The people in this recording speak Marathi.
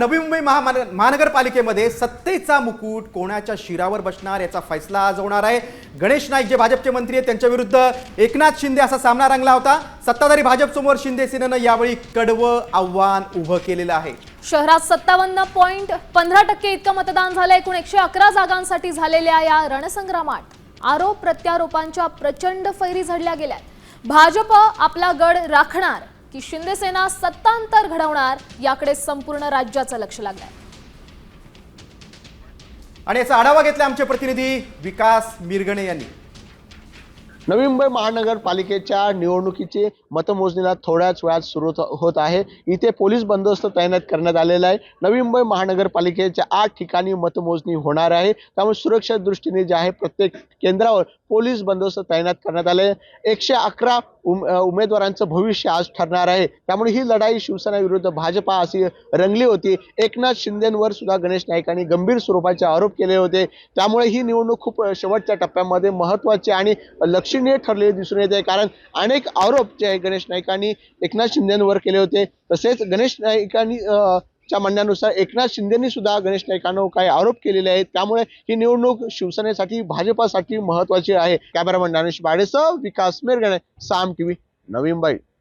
नवी मुंबई महानगरपालिकेमध्ये सत्तेचा मुकुट कोणाच्या शिरावर बसणार याचा फैसला आज होणार आहे। गणेश नाईक जे भाजपचे मंत्री आहेत त्यांच्या विरुद्ध एकनाथ शिंदे असा सामना रंगला होता। सत्ताधारी भाजप समोर शिंदे सेनेनं यावेळी कडवं आव्हान उभं केलेलं आहे। शहरात 57.15% इतकं मतदान झालं। एकूण 111 जागांसाठी झालेल्या या रणसंग्रामात आरोप प्रत्यारोपांच्या प्रचंड फैरी झडल्या गेल्या। भाजप आपला गड राखणार की शिंदे सेना सत्तांतर घडवणार याकडे संपूर्ण राज्याचं लक्ष लागलंय। आणि याचा आढावा घेतला आमचे प्रतिनिधी विकास मिरगणे यांनी। नवी मुंबई महानगरपालिकेच्या निवडणुकीची मतमोजणीला थोड्याच वेळात सुरू होत आहे। इथे पोलीस बंदोबस्त तैनात करण्यात आलेला आहे। नवी मुंबई महानगरपालिकेच्या 8 ठिकाणी मतमोजणी होणार आहे, त्यामुळे सुरक्षा दृष्टीने जे आहे प्रत्येक केंद्रावर पोलीस बंदोबस्त तैनात करण्यात आले। 111 उमेदवारांचं भविष्य आज ठरणार आहे, त्यामुळे ही लढाई शिवसेना विरुद्ध भाजपा अशी रंगली होती। एकनाथ शिंदेंवर सुद्धा गणेश नाईकांनी गंभीर स्वरूपाचे आरोप केले होते, त्यामुळे ही निवडणूक खूप शेवटच्या टप्प्यामध्ये महत्त्वाची आणि लक्षणीय ठरलेली दिसून येते। कारण अनेक आरोप जे आहे गणेश नाईकांनी एकनाथ शिंदेंवर केले होते, तसेच गणेश नाईकांनी च्या म्हणण्यानुसार एकनाथ शिंदेंनी सुद्धा गणेश नाईकांवर काही आरोप केलेले आहेत, त्यामुळे ही निवडणूक शिवसेनेसाठी भाजपासाठी महत्त्वाची आहे। कॅमेरामन ज्ञानेश बाडेसह विकास मिरगणे, साम टीव्ही, नवी मुंबई।